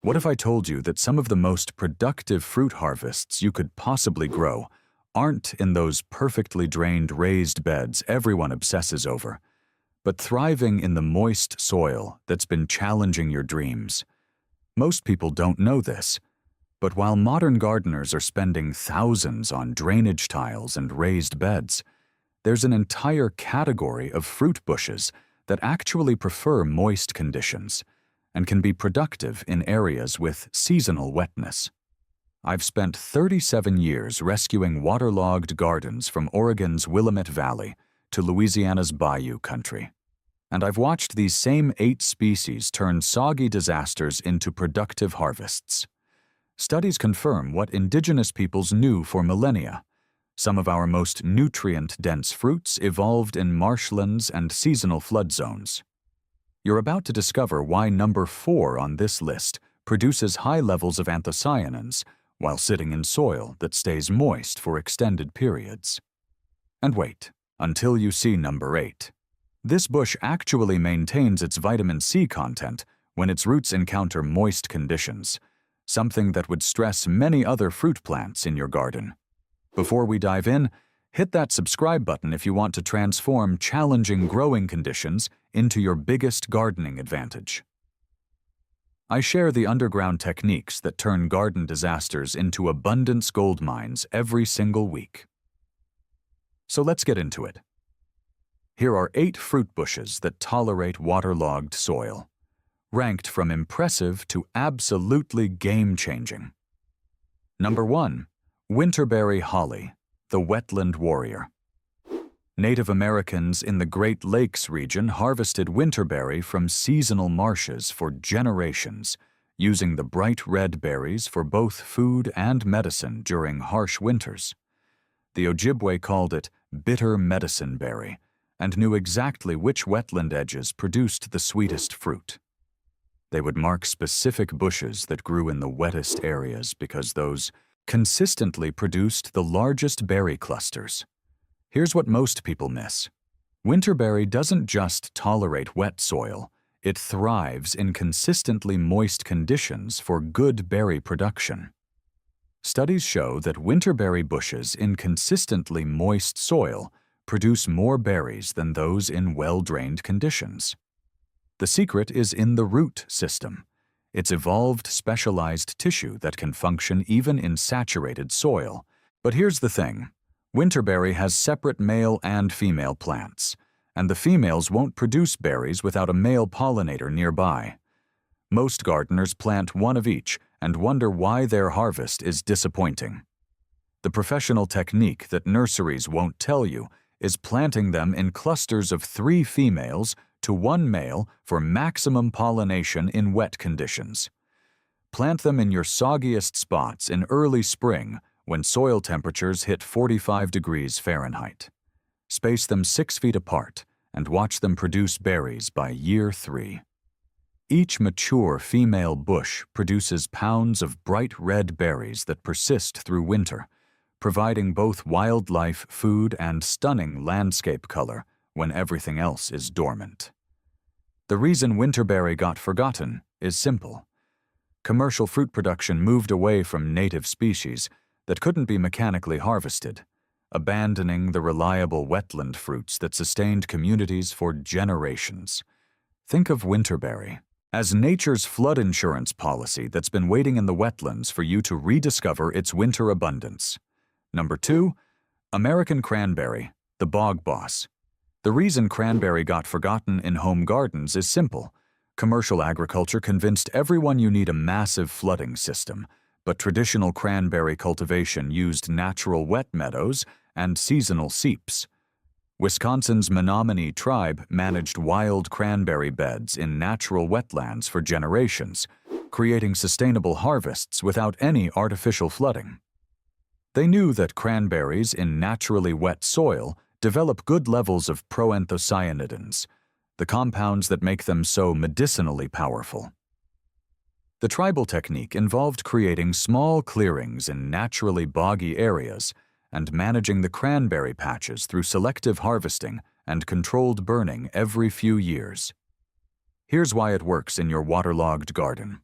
What if I told you that some of the most productive fruit harvests you could possibly grow aren't in those perfectly drained raised beds everyone obsesses over, but thriving in the moist soil that's been challenging your dreams? Most people don't know this, but while modern gardeners are spending thousands on drainage tiles and raised beds, there's an entire category of fruit bushes that actually prefer moist conditions and can be productive in areas with seasonal wetness. I've spent 37 years rescuing waterlogged gardens from Oregon's Willamette Valley to Louisiana's Bayou country. And I've watched these same 8 species turn soggy disasters into productive harvests. Studies confirm what indigenous peoples knew for millennia. Some of our most nutrient-dense fruits evolved in marshlands and seasonal flood zones. You're about to discover why number 4 on this list produces high levels of anthocyanins while sitting in soil that stays moist for extended periods. And wait until you see number 8. This bush actually maintains its vitamin C content when its roots encounter moist conditions, something that would stress many other fruit plants in your garden. Before we dive in, hit that subscribe button if you want to transform challenging growing conditions into your biggest gardening advantage. I share the underground techniques that turn garden disasters into abundance gold mines every single week. So let's get into it. Here are 8 fruit bushes that tolerate waterlogged soil, ranked from impressive to absolutely game-changing. Number 1. Winterberry holly, the wetland warrior. Native Americans in the Great Lakes region harvested winterberry from seasonal marshes for generations, using the bright red berries for both food and medicine during harsh winters. The Ojibwe called it bitter medicine berry and knew exactly which wetland edges produced the sweetest fruit. They would mark specific bushes that grew in the wettest areas because those consistently produced the largest berry clusters. Here's what most people miss. Winterberry doesn't just tolerate wet soil, it thrives in consistently moist conditions for good berry production. Studies show that winterberry bushes in consistently moist soil produce more berries than those in well-drained conditions. The secret is in the root system. It's evolved specialized tissue that can function even in saturated soil. But here's the thing. Winterberry has separate male and female plants, and the females won't produce berries without a male pollinator nearby. Most gardeners plant one of each and wonder why their harvest is disappointing. The professional technique that nurseries won't tell you is planting them in clusters of 3 females to 1 male for maximum pollination in wet conditions. Plant them in your soggiest spots in early spring when soil temperatures hit 45 degrees Fahrenheit. Space them 6 feet apart and watch them produce berries by year 3. Each mature female bush produces pounds of bright red berries that persist through winter, providing both wildlife food and stunning landscape color when everything else is dormant. The reason winterberry got forgotten is simple. Commercial fruit production moved away from native species that couldn't be mechanically harvested, abandoning the reliable wetland fruits that sustained communities for generations. Think of winterberry as nature's flood insurance policy that's been waiting in the wetlands for you to rediscover its winter abundance. Number 2, American cranberry, the bog boss. The reason cranberry got forgotten in home gardens is simple. Commercial agriculture convinced everyone you need a massive flooding system, but traditional cranberry cultivation used natural wet meadows and seasonal seeps. Wisconsin's Menominee tribe managed wild cranberry beds in natural wetlands for generations, creating sustainable harvests without any artificial flooding. They knew that cranberries in naturally wet soil develop good levels of proanthocyanidins, the compounds that make them so medicinally powerful. The tribal technique involved creating small clearings in naturally boggy areas and managing the cranberry patches through selective harvesting and controlled burning every few years. Here's why it works in your waterlogged garden.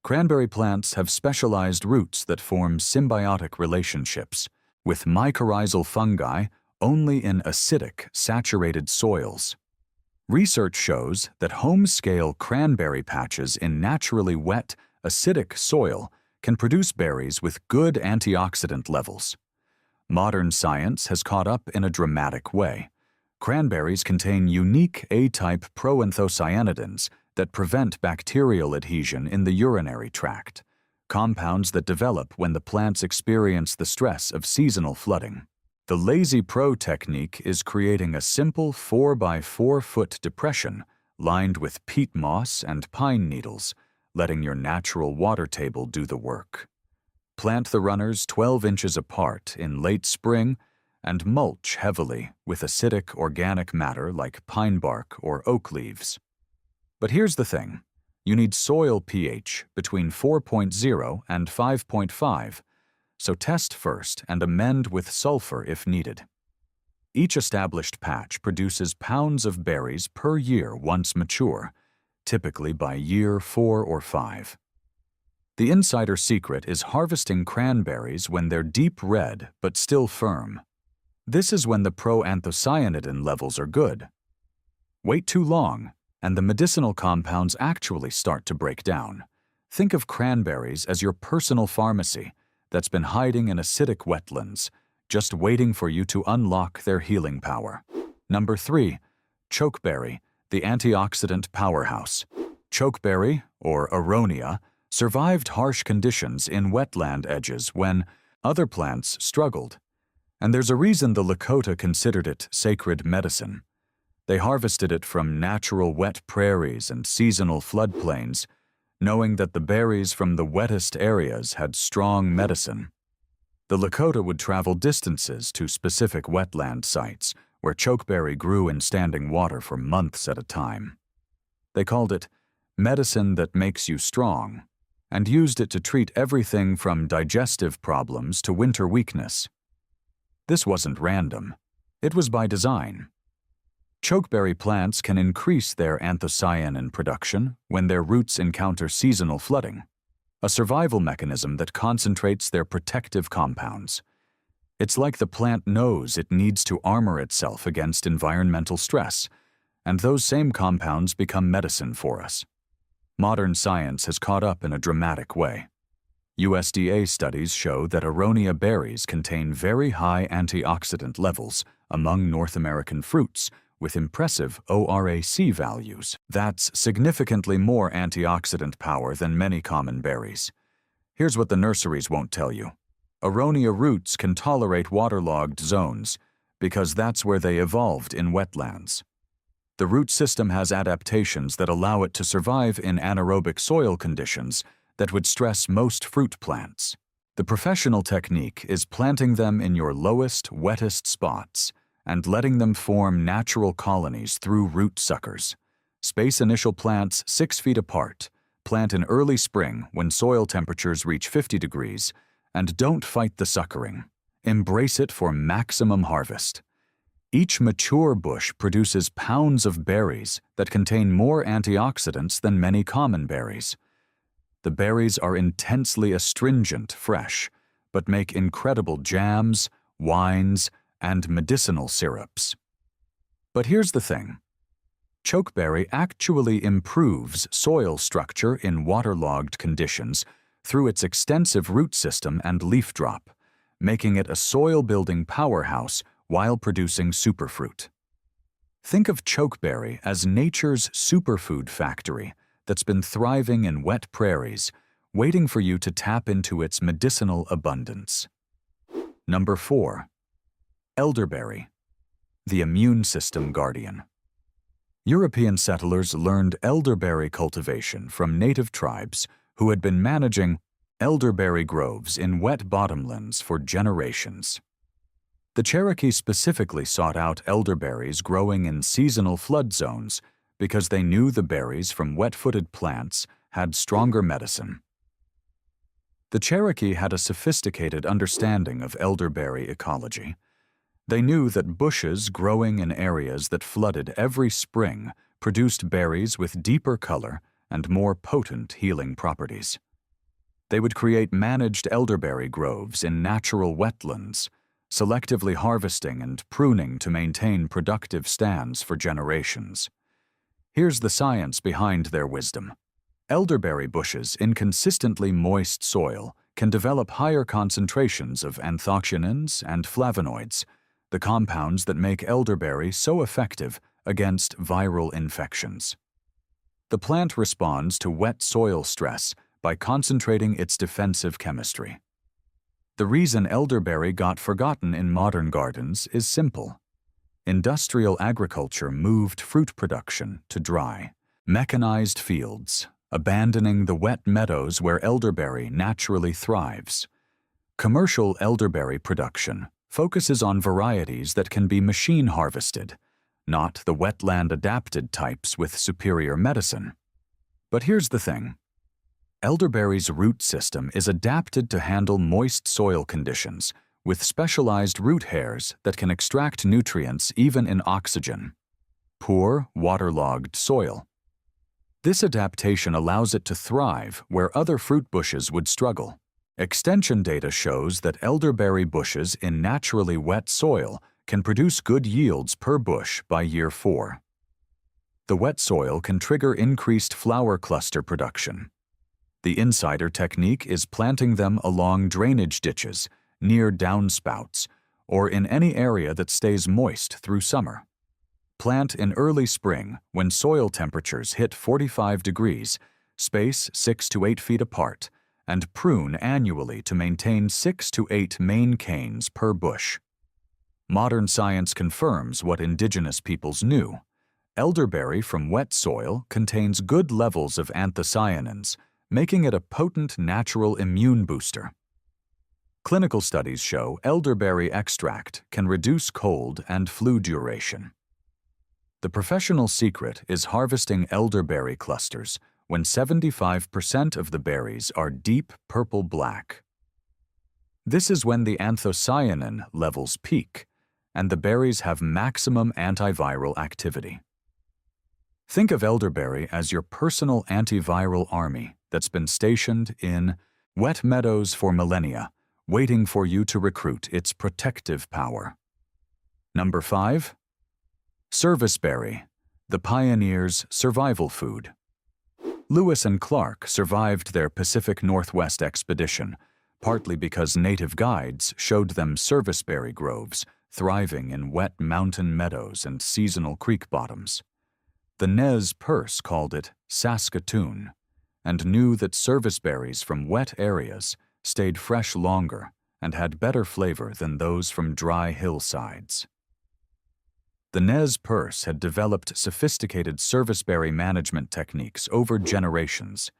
Cranberry plants have specialized roots that form symbiotic relationships with mycorrhizal fungi only in acidic, saturated soils. Research shows that home-scale cranberry patches in naturally wet, acidic soil can produce berries with good antioxidant levels. Modern science has caught up in a dramatic way. Cranberries contain unique A-type proanthocyanidins that prevent bacterial adhesion in the urinary tract, compounds that develop when the plants experience the stress of seasonal flooding. The Lazy Pro technique is creating a simple 4 by 4 foot depression lined with peat moss and pine needles, letting your natural water table do the work. Plant the runners 12 inches apart in late spring and mulch heavily with acidic organic matter like pine bark or oak leaves. But here's the thing. You need soil pH between 4.0 and 5.5, so test first and amend with sulfur if needed. Each established patch produces pounds of berries per year once mature, typically by year 4 or 5. The insider secret is harvesting cranberries when they're deep red but still firm. This is when the proanthocyanidin levels are good. Wait too long, and the medicinal compounds actually start to break down. Think of cranberries as your personal pharmacy that's been hiding in acidic wetlands, just waiting for you to unlock their healing power. Number 3. Chokeberry, the antioxidant powerhouse. Chokeberry, or aronia, survived harsh conditions in wetland edges when other plants struggled. And there's a reason the Lakota considered it sacred medicine. They harvested it from natural wet prairies and seasonal floodplains, knowing that the berries from the wettest areas had strong medicine. The Lakota would travel distances to specific wetland sites where chokeberry grew in standing water for months at a time. They called it medicine that makes you strong, and used it to treat everything from digestive problems to winter weakness. This wasn't random. It was by design. Chokeberry plants can increase their anthocyanin production when their roots encounter seasonal flooding, a survival mechanism that concentrates their protective compounds. It's like the plant knows it needs to armor itself against environmental stress, and those same compounds become medicine for us. Modern science has caught up in a dramatic way. USDA studies show that aronia berries contain very high antioxidant levels among North American fruits, with impressive ORAC values. That's significantly more antioxidant power than many common berries. Here's what the nurseries won't tell you. Aronia roots can tolerate waterlogged zones because that's where they evolved in wetlands. The root system has adaptations that allow it to survive in anaerobic soil conditions that would stress most fruit plants. The professional technique is planting them in your lowest, wettest spots and letting them form natural colonies through root suckers. Space initial plants 6 feet apart, plant in early spring when soil temperatures reach 50 degrees, and don't fight the suckering. Embrace it for maximum harvest. Each mature bush produces pounds of berries that contain more antioxidants than many common berries. The berries are intensely astringent fresh, but make incredible jams, wines, and medicinal syrups. But here's the thing. Chokeberry actually improves soil structure in waterlogged conditions through its extensive root system and leaf drop, making it a soil-building powerhouse while producing superfruit. Think of chokeberry as nature's superfood factory that's been thriving in wet prairies, waiting for you to tap into its medicinal abundance. Number 4. Elderberry, the immune system guardian. European settlers learned elderberry cultivation from native tribes who had been managing elderberry groves in wet bottomlands for generations. The Cherokee specifically sought out elderberries growing in seasonal flood zones because they knew the berries from wet-footed plants had stronger medicine. The Cherokee had a sophisticated understanding of elderberry ecology. They knew that bushes growing in areas that flooded every spring produced berries with deeper color and more potent healing properties. They would create managed elderberry groves in natural wetlands, selectively harvesting and pruning to maintain productive stands for generations. Here's the science behind their wisdom. Elderberry bushes in consistently moist soil can develop higher concentrations of anthocyanins and flavonoids, the compounds that make elderberry so effective against viral infections. The plant responds to wet soil stress by concentrating its defensive chemistry. The reason elderberry got forgotten in modern gardens is simple. Industrial agriculture moved fruit production to dry, mechanized fields, abandoning the wet meadows where elderberry naturally thrives. Commercial elderberry production focuses on varieties that can be machine harvested, not the wetland-adapted types with superior medicine. But here's the thing. Elderberry's root system is adapted to handle moist soil conditions with specialized root hairs that can extract nutrients even in oxygen-poor, waterlogged soil. This adaptation allows it to thrive where other fruit bushes would struggle. Extension data shows that elderberry bushes in naturally wet soil can produce good yields per bush by year 4. The wet soil can trigger increased flower cluster production. The insider technique is planting them along drainage ditches, near downspouts, or in any area that stays moist through summer. Plant in early spring when soil temperatures hit 45 degrees, space 6 to 8 feet apart, and prune annually to maintain 6 to 8 main canes per bush. Modern science confirms what indigenous peoples knew. Elderberry from wet soil contains good levels of anthocyanins, making it a potent natural immune booster. Clinical studies show elderberry extract can reduce cold and flu duration. The professional secret is harvesting elderberry clusters when 75% of the berries are deep purple-black. This is when the anthocyanin levels peak, and the berries have maximum antiviral activity. Think of elderberry as your personal antiviral army that's been stationed in wet meadows for millennia, waiting for you to recruit its protective power. Number 5. Serviceberry, the pioneer's survival food. Lewis and Clark survived their Pacific Northwest expedition, partly because native guides showed them serviceberry groves thriving in wet mountain meadows and seasonal creek bottoms. The Nez Perce called it Saskatoon, and knew that serviceberries from wet areas stayed fresh longer and had better flavor than those from dry hillsides. The Nez Perce had developed sophisticated serviceberry management techniques over generations.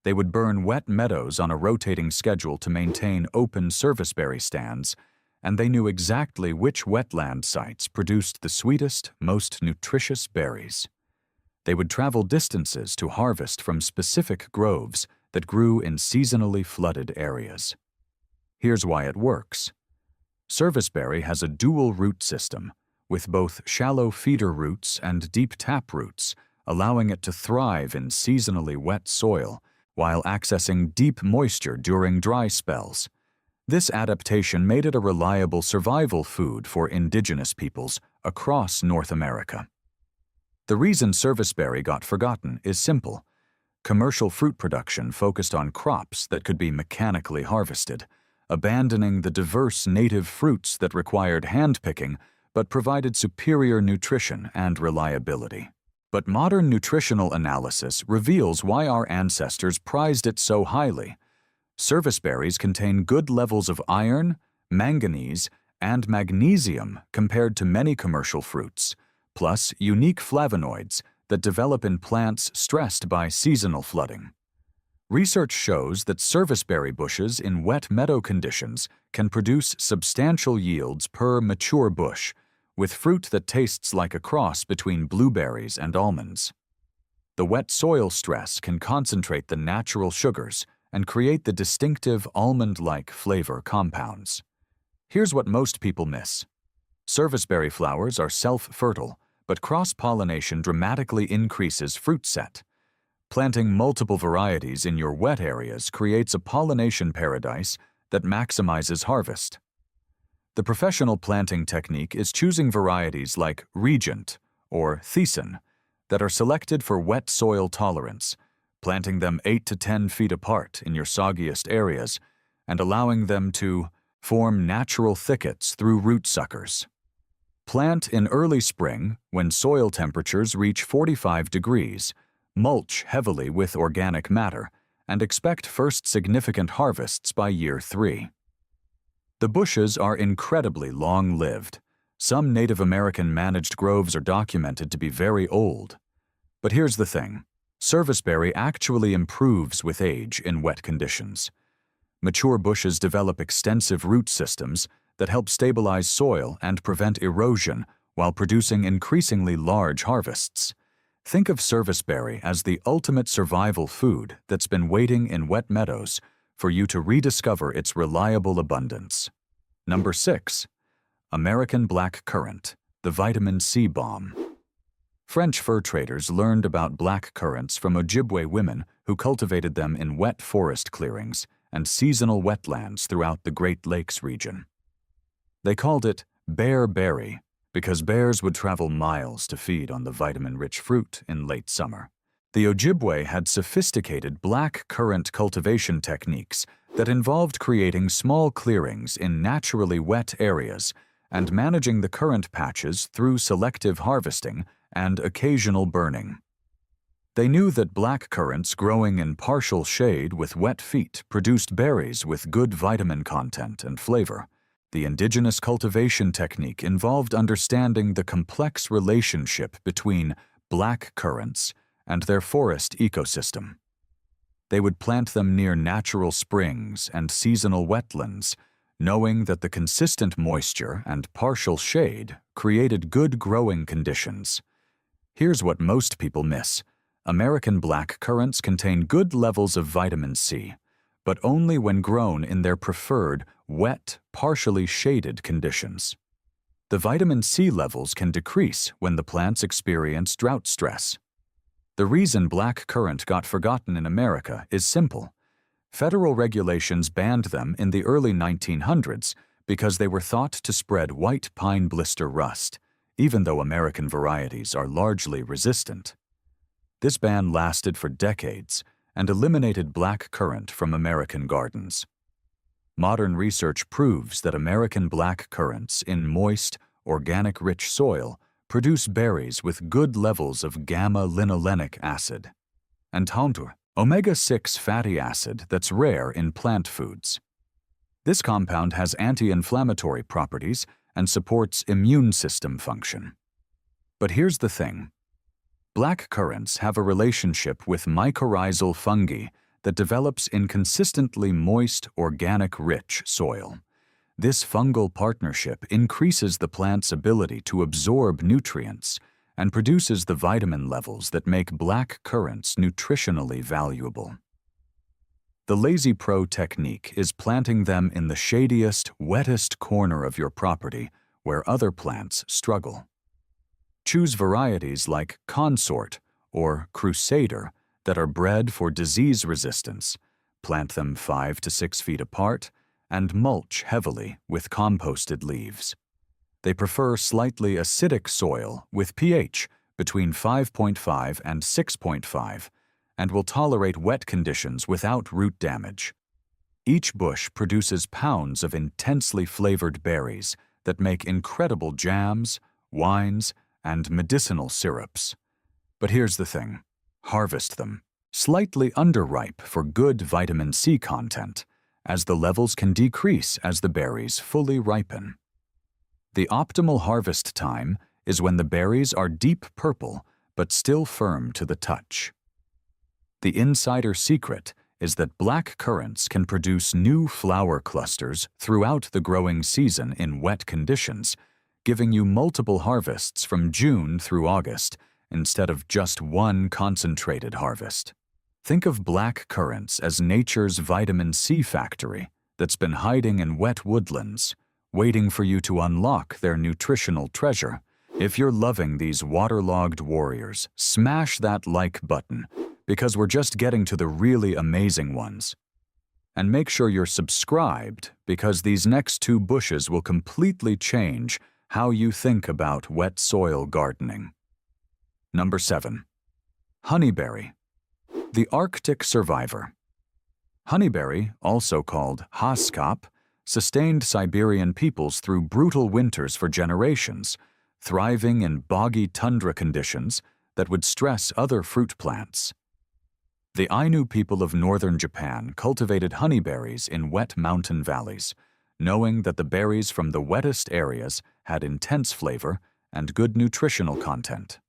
They would burn wet meadows on a rotating schedule to maintain open serviceberry stands, and they knew exactly which wetland sites produced the sweetest, most nutritious berries. They would travel distances to harvest from specific groves that grew in seasonally flooded areas. Here's why it works. Serviceberry has a dual root system, with both shallow feeder roots and deep tap roots, allowing it to thrive in seasonally wet soil while accessing deep moisture during dry spells. This adaptation made it a reliable survival food for indigenous peoples across North America. The reason serviceberry got forgotten is simple. Commercial fruit production focused on crops that could be mechanically harvested, abandoning the diverse native fruits that required hand-picking but provided superior nutrition and reliability. But modern nutritional analysis reveals why our ancestors prized it so highly. Serviceberries contain good levels of iron, manganese, and magnesium compared to many commercial fruits, plus unique flavonoids that develop in plants stressed by seasonal flooding. Research shows that serviceberry bushes in wet meadow conditions can produce substantial yields per mature bush, with fruit that tastes like a cross between blueberries and almonds. The wet soil stress can concentrate the natural sugars and create the distinctive almond-like flavor compounds. Here's what most people miss. Serviceberry flowers are self-fertile, but cross-pollination dramatically increases fruit set. Planting multiple varieties in your wet areas creates a pollination paradise that maximizes harvest. The professional planting technique is choosing varieties like Regent or Thiessen that are selected for wet soil tolerance, planting them 8 to 10 feet apart in your soggiest areas, and allowing them to form natural thickets through root suckers. Plant in early spring when soil temperatures reach 45 degrees, mulch heavily with organic matter, and expect first significant harvests by year 3. The bushes are incredibly long-lived. Some Native American managed groves are documented to be very old. But here's the thing. Serviceberry actually improves with age in wet conditions. Mature bushes develop extensive root systems that help stabilize soil and prevent erosion while producing increasingly large harvests. Think of serviceberry as the ultimate survival food that's been waiting in wet meadows for you to rediscover its reliable abundance. Number 6. American black currant, the vitamin C bomb. French fur traders learned about black currants from Ojibwe women who cultivated them in wet forest clearings and seasonal wetlands throughout the Great Lakes region. They called it bear berry because bears would travel miles to feed on the vitamin-rich fruit in late summer. The Ojibwe had sophisticated black currant cultivation techniques that involved creating small clearings in naturally wet areas and managing the currant patches through selective harvesting and occasional burning. They knew that black currants growing in partial shade with wet feet produced berries with good vitamin content and flavor. The indigenous cultivation technique involved understanding the complex relationship between black currants and their forest ecosystem. They would plant them near natural springs and seasonal wetlands, knowing that the consistent moisture and partial shade created good growing conditions. Here's what most people miss. American black currants contain good levels of vitamin C, but only when grown in their preferred wet, partially shaded conditions. The vitamin C levels can decrease when the plants experience drought stress. The reason black currant got forgotten in America is simple. Federal regulations banned them in the early 1900s because they were thought to spread white pine blister rust, even though American varieties are largely resistant. This ban lasted for decades and eliminated black currant from American gardens. Modern research proves that American black currants in moist, organic-rich soil produce berries with good levels of gamma-linolenic acid and omega-6 fatty acid that's rare in plant foods. This compound has anti-inflammatory properties and supports immune system function. But here's the thing. Black currants have a relationship with mycorrhizal fungi that develops in consistently moist, organic-rich soil. This fungal partnership increases the plant's ability to absorb nutrients and produces the vitamin levels that make black currants nutritionally valuable. The Lazy Pro technique is planting them in the shadiest, wettest corner of your property where other plants struggle. Choose varieties like Consort or Crusader that are bred for disease resistance. Plant them 5 to 6 feet apart and mulch heavily with composted leaves. They prefer slightly acidic soil with pH between 5.5 and 6.5 and will tolerate wet conditions without root damage. Each bush produces pounds of intensely flavored berries that make incredible jams, wines, and medicinal syrups. But here's the thing. Harvest them, slightly underripe for good vitamin C content, as the levels can decrease as the berries fully ripen. The optimal harvest time is when the berries are deep purple but still firm to the touch. The insider secret is that black currants can produce new flower clusters throughout the growing season in wet conditions, giving you multiple harvests from June through August instead of just one concentrated harvest. Think of black currants as nature's vitamin C factory that's been hiding in wet woodlands, waiting for you to unlock their nutritional treasure. If you're loving these waterlogged warriors, smash that like button because we're just getting to the really amazing ones. And make sure you're subscribed, because these next 2 bushes will completely change how you think about wet soil gardening. Number 7. Honeyberry, the Arctic survivor. Honeyberry, also called haskap, sustained Siberian peoples through brutal winters for generations, thriving in boggy tundra conditions that would stress other fruit plants. The Ainu people of northern Japan cultivated honeyberries in wet mountain valleys, knowing that the berries from the wettest areas had intense flavor and good nutritional content.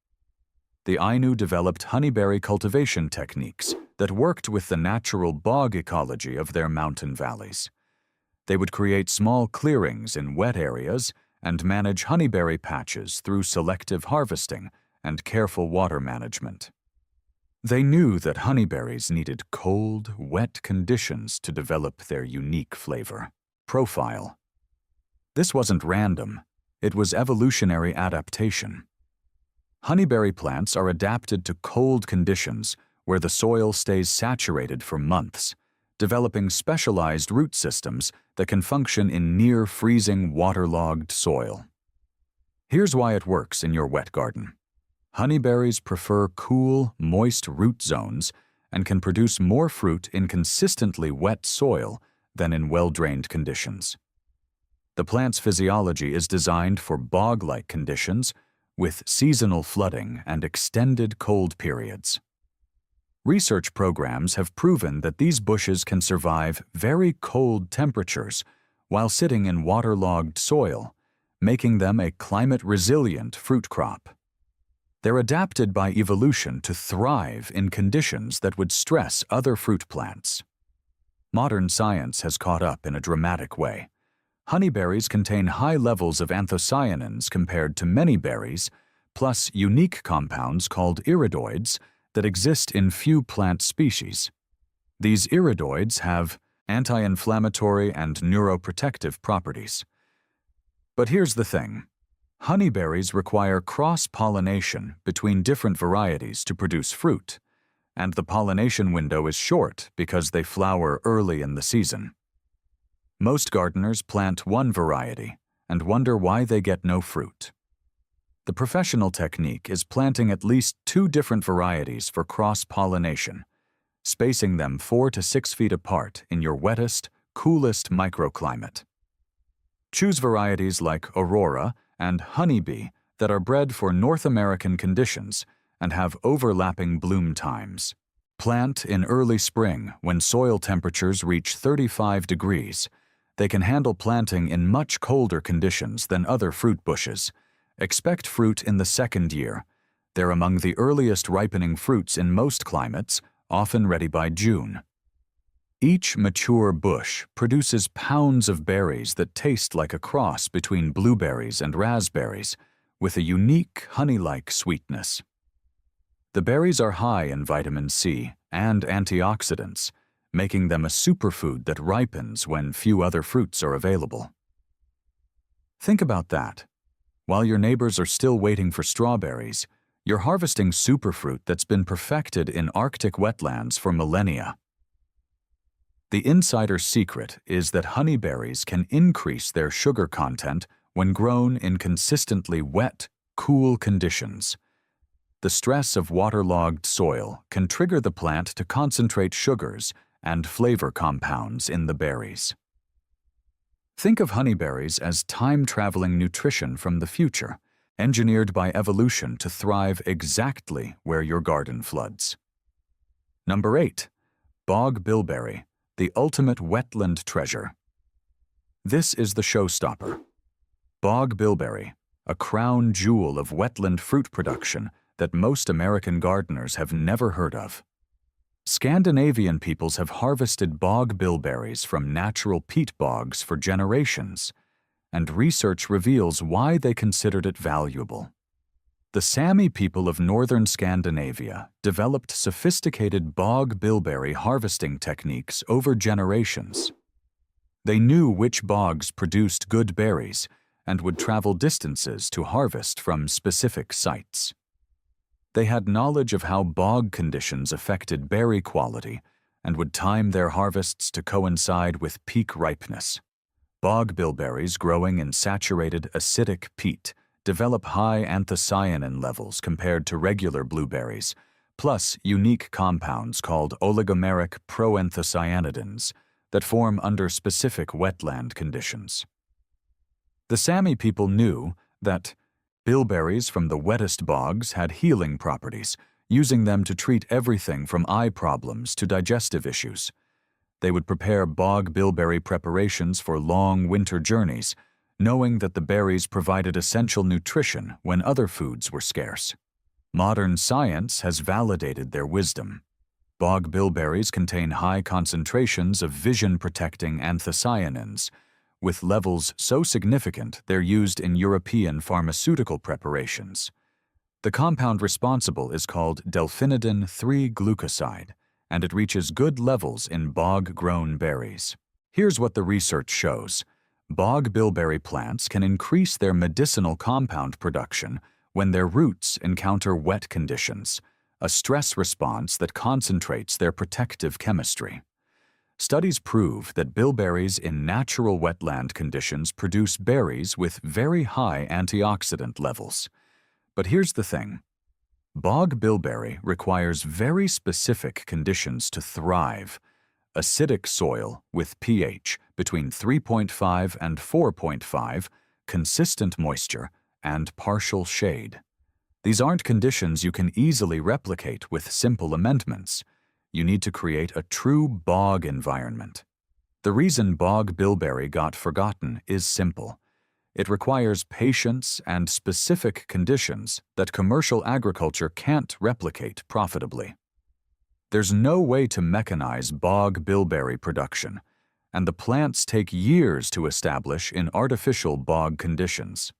The Ainu developed honeyberry cultivation techniques that worked with the natural bog ecology of their mountain valleys. They would create small clearings in wet areas and manage honeyberry patches through selective harvesting and careful water management. They knew that honeyberries needed cold, wet conditions to develop their unique flavor profile. This wasn't random, it was evolutionary adaptation. Honeyberry plants are adapted to cold conditions where the soil stays saturated for months, developing specialized root systems that can function in near-freezing waterlogged soil. Here's why it works in your wet garden. Honeyberries prefer cool, moist root zones and can produce more fruit in consistently wet soil than in well-drained conditions. The plant's physiology is designed for bog-like conditions with seasonal flooding and extended cold periods. Research programs have proven that these bushes can survive very cold temperatures while sitting in waterlogged soil, making them a climate-resilient fruit crop. They're adapted by evolution to thrive in conditions that would stress other fruit plants. Modern science has caught up in a dramatic way. Honeyberries contain high levels of anthocyanins compared to many berries, plus unique compounds called iridoids that exist in few plant species. These iridoids have anti-inflammatory and neuroprotective properties. But here's the thing. Honeyberries require cross-pollination between different varieties to produce fruit, and the pollination window is short because they flower early in the season. Most gardeners plant one variety and wonder why they get no fruit. The professional technique is planting at least 2 different varieties for cross-pollination, spacing them 4 to 6 feet apart in your wettest, coolest microclimate. Choose varieties like Aurora and Honeybee that are bred for North American conditions and have overlapping bloom times. Plant in early spring when soil temperatures reach 35 degrees. They can handle planting in much colder conditions than other fruit bushes. Expect fruit in the 2nd year. They're among the earliest ripening fruits in most climates, often ready by June. Each mature bush produces pounds of berries that taste like a cross between blueberries and raspberries, with a unique honey-like sweetness. The berries are high in vitamin C and antioxidants, making them a superfood that ripens when few other fruits are available. Think about that. While your neighbors are still waiting for strawberries, you're harvesting superfruit that's been perfected in Arctic wetlands for millennia. The insider secret is that honeyberries can increase their sugar content when grown in consistently wet, cool conditions. The stress of waterlogged soil can trigger the plant to concentrate sugars and flavor compounds in the berries. Think of honeyberries as time-traveling nutrition from the future, engineered by evolution to thrive exactly where your garden floods. Number 8. Bog bilberry, the ultimate wetland treasure. This is the showstopper. Bog bilberry, a crown jewel of wetland fruit production that most American gardeners have never heard of. Scandinavian peoples have harvested bog bilberries from natural peat bogs for generations, and research reveals why they considered it valuable. The Sami people of northern Scandinavia developed sophisticated bog bilberry harvesting techniques over generations. They knew which bogs produced good berries and would travel distances to harvest from specific sites. They had knowledge of how bog conditions affected berry quality and would time their harvests to coincide with peak ripeness. Bog bilberries growing in saturated acidic peat develop high anthocyanin levels compared to regular blueberries, plus unique compounds called oligomeric proanthocyanidins that form under specific wetland conditions. The Sami people knew that bilberries from the wettest bogs had healing properties, using them to treat everything from eye problems to digestive issues. They would prepare bog bilberry preparations for long winter journeys, knowing that the berries provided essential nutrition when other foods were scarce. Modern science has validated their wisdom. Bog bilberries contain high concentrations of vision-protecting anthocyanins, with levels so significant they're used in European pharmaceutical preparations. The compound responsible is called delphinidin 3-glucoside, and it reaches good levels in bog-grown berries. Here's what the research shows. Bog bilberry plants can increase their medicinal compound production when their roots encounter wet conditions, a stress response that concentrates their protective chemistry. Studies prove that bilberries in natural wetland conditions produce berries with very high antioxidant levels. But here's the thing. Bog bilberry requires very specific conditions to thrive: acidic soil with pH between 3.5 and 4.5, consistent moisture, and partial shade. These aren't conditions you can easily replicate with simple amendments. You need to create a true bog environment. The reason bog bilberry got forgotten is simple. It requires patience and specific conditions that commercial agriculture can't replicate profitably. There's no way to mechanize bog bilberry production, and the plants take years to establish in artificial bog conditions.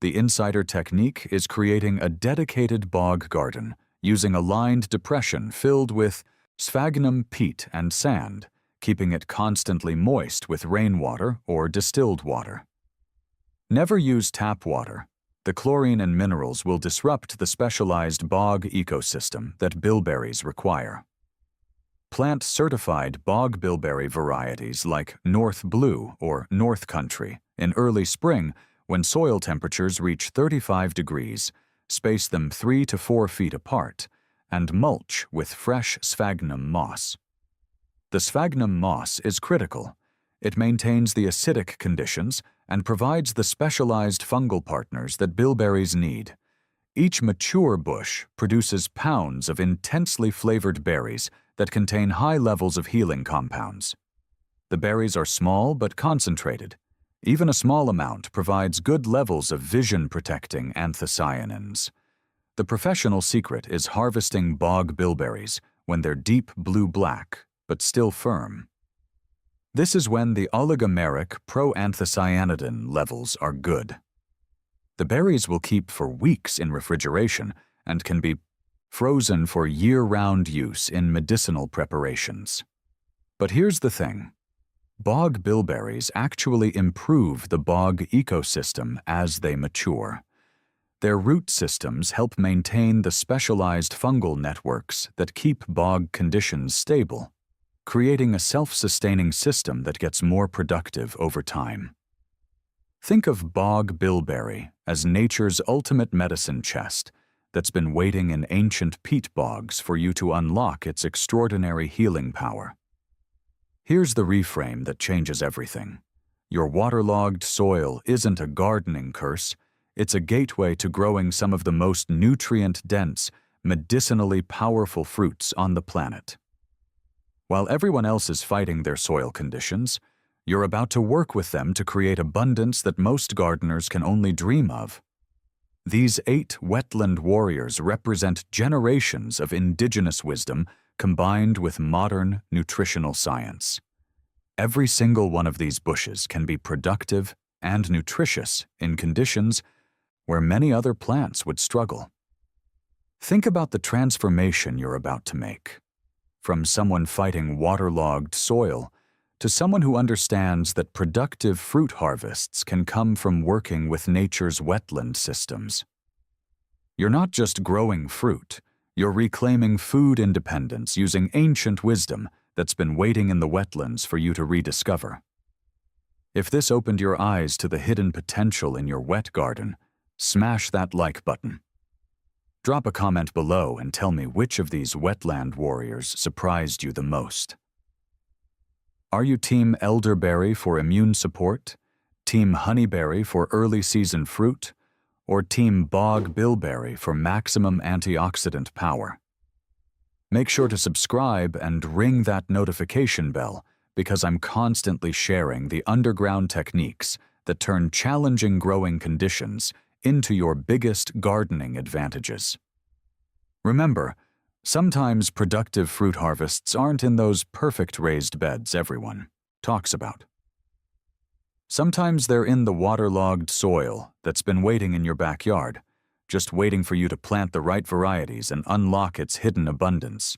The insider technique is creating a dedicated bog garden using a lined depression filled with sphagnum peat and sand, keeping it constantly moist with rainwater or distilled water. Never use tap water. The chlorine and minerals will disrupt the specialized bog ecosystem that bilberries require. Plant certified bog bilberry varieties like North Blue or North Country in early spring when soil temperatures reach 35 degrees, space them 3 to 4 feet apart, and mulch with fresh sphagnum moss. The sphagnum moss is critical. It maintains the acidic conditions and provides the specialized fungal partners that bilberries need. Each mature bush produces pounds of intensely flavored berries that contain high levels of healing compounds. The berries are small but concentrated. Even a small amount provides good levels of vision-protecting anthocyanins. The professional secret is harvesting bog bilberries when they're deep blue-black, but still firm. This is when the oligomeric proanthocyanidin levels are good. The berries will keep for weeks in refrigeration and can be frozen for year-round use in medicinal preparations. But here's the thing. Bog bilberries actually improve the bog ecosystem as they mature. Their root systems help maintain the specialized fungal networks that keep bog conditions stable, creating a self-sustaining system that gets more productive over time. Think of bog bilberry as nature's ultimate medicine chest that's been waiting in ancient peat bogs for you to unlock its extraordinary healing power. Here's the reframe that changes everything. Your waterlogged soil isn't a gardening curse. It's a gateway to growing some of the most nutrient-dense, medicinally powerful fruits on the planet. While everyone else is fighting their soil conditions, you're about to work with them to create abundance that most gardeners can only dream of. These 8 wetland warriors represent generations of indigenous wisdom combined with modern nutritional science. Every single one of these bushes can be productive and nutritious in conditions where many other plants would struggle. Think about the transformation you're about to make. From someone fighting waterlogged soil to someone who understands that productive fruit harvests can come from working with nature's wetland systems. You're not just growing fruit, you're reclaiming food independence using ancient wisdom that's been waiting in the wetlands for you to rediscover. If this opened your eyes to the hidden potential in your wet garden, smash that like button. Drop a comment below and tell me which of these wetland warriors surprised you the most. Are you Team Elderberry for immune support, Team Honeyberry for early season fruit, or Team Bog Bilberry for maximum antioxidant power? Make sure to subscribe and ring that notification bell because I'm constantly sharing the underground techniques that turn challenging growing conditions into your biggest gardening advantages. Remember, sometimes productive fruit harvests aren't in those perfect raised beds everyone talks about. Sometimes they're in the waterlogged soil that's been waiting in your backyard, just waiting for you to plant the right varieties and unlock its hidden abundance.